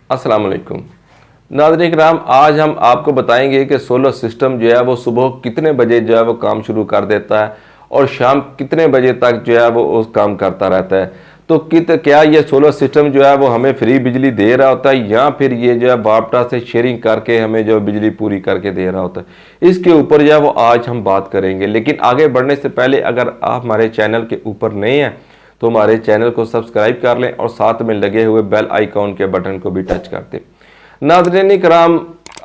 अस्सलाम वालेकुम नाज़रीन किराम, आज हम आपको बताएंगे कि सोलर सिस्टम जो है वो सुबह कितने बजे जो है वो काम शुरू कर देता है और शाम कितने बजे तक जो है वो उस काम करता रहता है। तो क्या ये सोलर सिस्टम जो है वो हमें फ्री बिजली दे रहा होता है या फिर ये जो है बापटा से शेयरिंग करके हमें जो बिजली पूरी करके दे रहा होता है, इसके ऊपर जो है वो आज हम बात करेंगे। लेकिन आगे बढ़ने से पहले अगर आप हमारे चैनल के ऊपर नए हैं तो हमारे चैनल को सब्सक्राइब कर लें और साथ में लगे हुए बेल आइकॉन के बटन को भी टच कर दें। नाज़रीन कराम,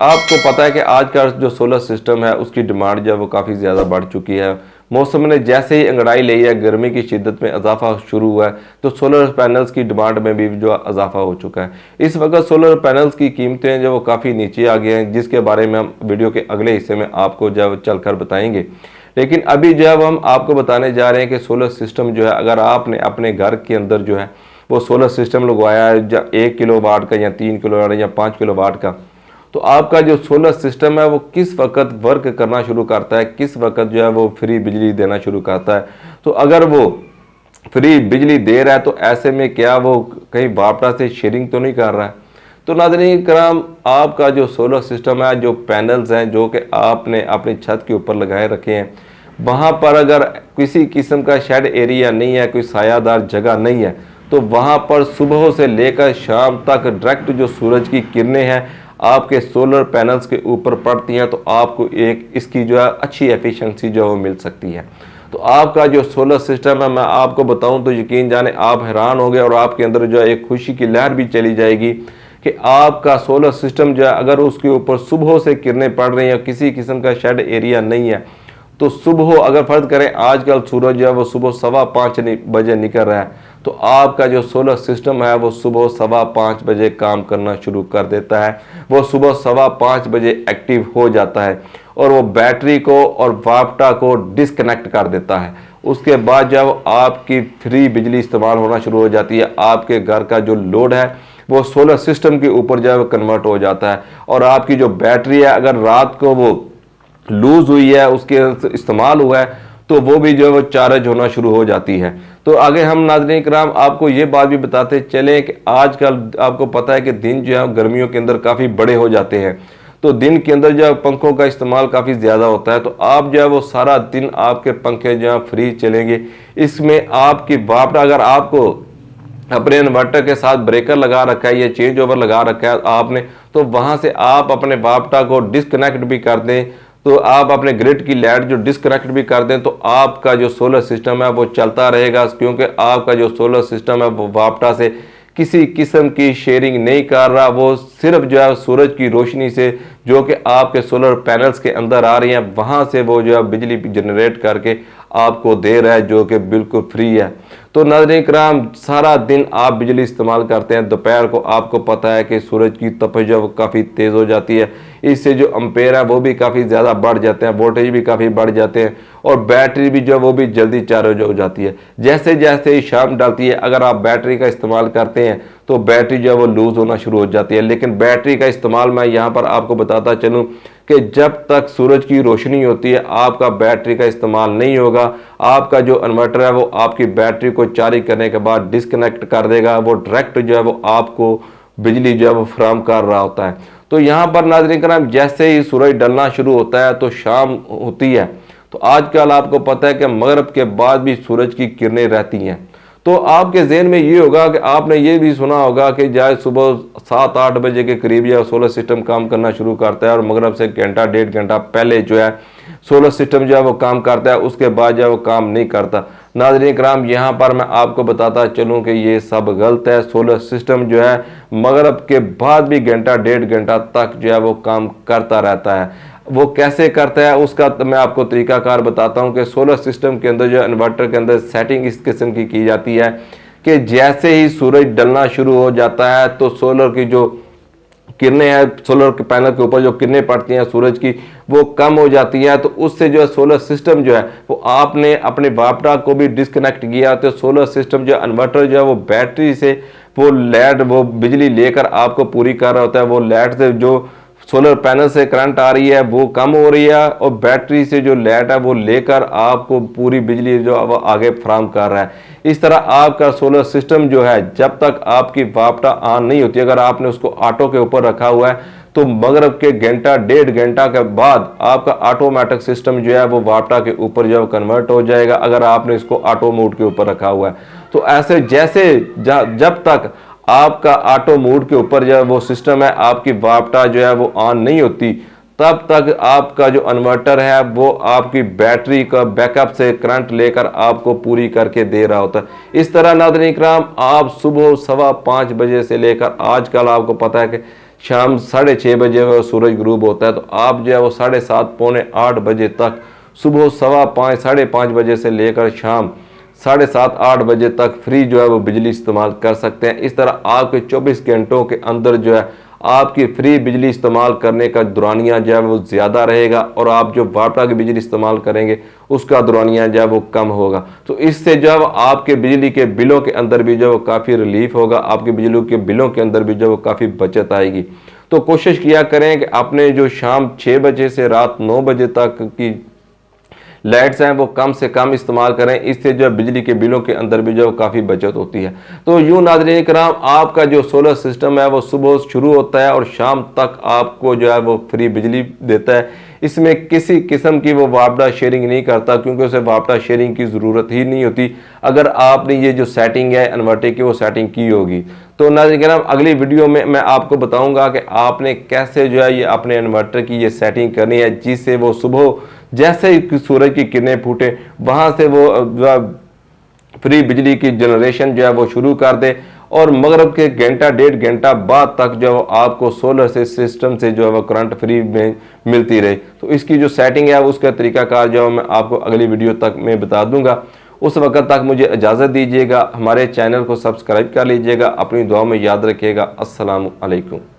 आपको पता है कि आज का जो सोलर सिस्टम है उसकी डिमांड जो है वो काफ़ी ज़्यादा बढ़ चुकी है। मौसम ने जैसे ही अंगड़ाई ली है, गर्मी की शिद्दत में इजाफा शुरू हुआ है, तो सोलर पैनल्स की डिमांड में भी जो इजाफा हो चुका है। इस वक्त सोलर पैनल्स की कीमतें जो वो काफ़ी नीचे आ गई हैं, जिसके बारे में हम वीडियो के अगले हिस्से में आपको जो चलकर बताएंगे। लेकिन अभी जब हम आपको बताने जा रहे हैं कि सोलर सिस्टम जो है, अगर आपने अपने घर के अंदर जो है वो सोलर सिस्टम लगवाया है 1 किलोवाट का या 3 किलोवाट या 5 किलोवाट का, तो आपका जो सोलर सिस्टम है वो किस वक्त वर्क करना शुरू करता है, किस वक्त जो है वो फ्री बिजली देना शुरू करता है। तो अगर वो फ्री बिजली दे रहा है तो ऐसे में क्या वो कहीं बापटा से शेयरिंग तो नहीं कर रहा है। तो नाज़रीन कराम, आपका जो सोलर सिस्टम है, जो पैनल्स हैं जो कि आपने अपनी छत के ऊपर लगाए रखे हैं, वहाँ पर अगर किसी किस्म का शेड एरिया नहीं है, कोई सायादार जगह नहीं है, तो वहाँ पर सुबह से लेकर शाम तक डायरेक्ट जो सूरज की किरणें हैं आपके सोलर पैनल्स के ऊपर पड़ती हैं, तो आपको एक इसकी जो है अच्छी एफिशिएंसी जो है वो मिल सकती है। तो आपका जो सोलर सिस्टम है, मैं आपको बताऊं तो यकीन जाने आप हैरान हो गए और आपके अंदर जो है एक खुशी की लहर भी चली जाएगी कि आपका सोलर सिस्टम जो है अगर उसके ऊपर सुबह से किरणें पड़ रही हैं, किसी किस्म का शेड एरिया नहीं है, तो सुबह अगर फर्ज करें आजकल सूरज जो है वो सुबह 5:15 बजे निकल रहा है, तो आपका जो सोलर सिस्टम है वो सुबह 5:15 बजे काम करना शुरू कर देता है। वो सुबह 5:15 बजे एक्टिव हो जाता है और वो बैटरी को और वापटा को डिस्कनेक्ट कर देता है। उसके बाद जब आपकी फ्री बिजली इस्तेमाल होना शुरू हो जाती है, आपके घर का जो लोड है वो सोलर सिस्टम के ऊपर जो है कन्वर्ट हो जाता है और आपकी जो बैटरी है अगर रात को वो लूज हुई है, उसके इस्तेमाल हुआ है, तो वो भी जो है वो चार्ज होना शुरू हो जाती है। तो आगे हम नाज़रीन कराम आपको ये बात भी बताते चलें कि आजकल आपको पता है कि दिन जो है गर्मियों के अंदर काफ़ी बड़े हो जाते हैं, तो दिन के अंदर जो है पंखों का इस्तेमाल काफ़ी ज़्यादा होता है। तो आप जो है वो सारा दिन आपके पंखे जो है फ्री चलेंगे। इसमें आपकी बापटा अगर आपको अपने इन्वर्टर के साथ ब्रेकर लगा रखा है या चेंज ओवर लगा रखा है आपने, तो वहाँ से आप अपने बापटा को डिस्कनेक्ट भी कर दें, तो आप अपने ग्रिड की लाइट जो डिस्कनेक्ट भी कर दें, तो आपका जो सोलर सिस्टम है वो चलता रहेगा, क्योंकि आपका जो सोलर सिस्टम है वो बापटा से किसी किस्म की शेयरिंग नहीं कर रहा। वो सिर्फ जो है सूरज की रोशनी से जो कि आपके सोलर पैनल्स के अंदर आ रही हैं, वहाँ से वो जो है बिजली जनरेट करके आपको दे रहा है, जो कि बिल्कुल फ्री है। तो नाज़रीन कराम, सारा दिन आप बिजली इस्तेमाल करते हैं, दोपहर को आपको पता है कि सूरज की तपश जो है काफ़ी तेज़ हो जाती है, इससे जो अम्पेयर है वो भी काफ़ी ज़्यादा बढ़ जाते हैं, वोल्टेज भी काफ़ी बढ़ जाते हैं और बैटरी भी जो है वो भी जल्दी चार्ज हो जाती है। जैसे जैसे शाम डालती है, अगर आप बैटरी का इस्तेमाल करते हैं तो बैटरी जो है वो लूज़ होना शुरू हो जाती है। लेकिन बैटरी का इस्तेमाल मैं यहाँ पर आपको बताता चलूँ कि जब तक सूरज की रोशनी होती है आपका बैटरी का इस्तेमाल नहीं होगा। आपका जो इन्वर्टर है वो आपकी बैटरी को चार्ज करने के बाद डिस्कनेक्ट कर देगा, वो डायरेक्ट जो है वो आपको बिजली जो है वो फराहम कर रहा होता है। तो यहाँ पर नाज़रीन कराम, जैसे ही सूरज ढलना शुरू होता है तो शाम होती है, तो आजकल आपको पता है कि मगरिब के बाद भी सूरज की किरणें रहती हैं। तो आपके जहन में ये होगा कि आपने ये भी सुना होगा कि जाए सुबह 7-8 बजे के करीब या सोलर सिस्टम काम करना शुरू करता है और मगरिब से घंटा 1.5 घंटा पहले जो है सोलर सिस्टम जो है वो काम करता है, उसके बाद जो है वो काम नहीं करता। नाज़रीन कराम, यहाँ पर मैं आपको बताता चलूँ कि ये सब गलत है। सोलर सिस्टम जो है मगरिब के बाद भी घंटा 1.5 घंटा तक जो है वो काम करता रहता है। वो कैसे करता है उसका तो मैं आपको तरीकाकार बताता हूँ कि सोलर सिस्टम के अंदर जो इन्वर्टर के अंदर सेटिंग इस किस्म की जाती है कि जैसे ही सूरज ढलना शुरू हो जाता है तो सोलर की जो किरणें हैं, सोलर के पैनल के ऊपर जो किरणें पड़ती हैं सूरज की, वो कम हो जाती है। तो उससे जो है सोलर सिस्टम जो है वो आपने अपने बापटा को भी डिस्कनेक्ट किया, तो सोलर सिस्टम जो इन्वर्टर जो है वो बैटरी से वो लाइट वो बिजली लेकर आपको पूरी कर रहा होता है। वो लाइट से जो सोलर पैनल से करंट आ रही है वो कम हो रही है, और बैटरी से जो लाइट है वो लेकर आपको पूरी बिजली जो है वो आगे फराहम कर रहा है। इस तरह आपका सोलर सिस्टम जो है, जब तक आपकी वापटा ऑन नहीं होती, अगर आपने उसको ऑटो के ऊपर रखा हुआ है तो मगरिब के घंटा 1.5 घंटा के बाद आपका ऑटोमेटिक सिस्टम जो है वो वापटा के ऊपर जो है कन्वर्ट हो जाएगा, अगर आपने इसको ऑटो मोड के ऊपर रखा हुआ है। तो ऐसे जैसे जब तक आपका ऑटो मोड के ऊपर जो है वो सिस्टम है, आपकी वापटा जो है वो ऑन नहीं होती, तब तक आपका जो इन्वर्टर है वो आपकी बैटरी का बैकअप से करंट लेकर आपको पूरी करके दे रहा होता है। इस तरह नाज़रीन इकराम, आप सुबह 5:15 बजे से लेकर आजकल आपको पता है कि शाम 6:30 बजे वो सूरज ग्रूब होता है, तो आप जो है वो 7:30 पौने 8 बजे तक, सुबह 5:15 5:30 बजे से लेकर शाम 7:30 8 बजे तक फ्री जो है वो बिजली इस्तेमाल कर सकते हैं। इस तरह आपके 24 घंटों के अंदर जो है आपकी फ्री बिजली इस्तेमाल करने का दुरानिया जो है वो ज़्यादा रहेगा, और आप जो वापटा की बिजली इस्तेमाल करेंगे उसका दुरानिया जो है वो कम होगा। तो इससे जो है आपके बिजली के बिलों के अंदर भी जो है वो काफ़ी रिलीफ होगा, आपके बिजली के बिलों के अंदर भी जो है वो काफ़ी बचत आएगी। तो कोशिश किया करें कि आपने जो शाम 6 बजे से रात 9 बजे तक की लाइट्स हैं वो कम से कम इस्तेमाल करें, इससे जो है बिजली के बिलों के अंदर भी जो काफ़ी बचत होती है। तो यूँ नाज़रीन इकराम, आपका जो सोलर सिस्टम है वो सुबह शुरू होता है और शाम तक आपको जो है वो फ्री बिजली देता है। इसमें किसी किस्म की वो वापडा शेयरिंग नहीं करता, क्योंकि उसे वापडा शेयरिंग की ज़रूरत ही नहीं होती अगर आपने ये जो सेटिंग है इन्वर्टर की वो सेटिंग की होगी। तो नाज़रीन इकराम, अगली वीडियो में मैं आपको बताऊंगा कि आपने कैसे जो है ये अपने इन्वर्टर की ये सेटिंग करनी है, जिससे वो सुबह जैसे ही सूरज की किरणें फूटे वहाँ से वो फ्री बिजली की जनरेशन जो है वो शुरू कर दे, और मगरिब के घंटा 1.5 घंटा बाद तक जो आपको सोलर से सिस्टम से जो है वो करंट फ्री में मिलती रहे। तो इसकी जो सेटिंग है उसका तरीकाकार जो मैं आपको अगली वीडियो तक में बता दूंगा। उस वक्त तक मुझे इजाज़त दीजिएगा, हमारे चैनल को सब्सक्राइब कर लीजिएगा, अपनी दुआ में याद रखिएगा। अस्सलामु अलैकुम।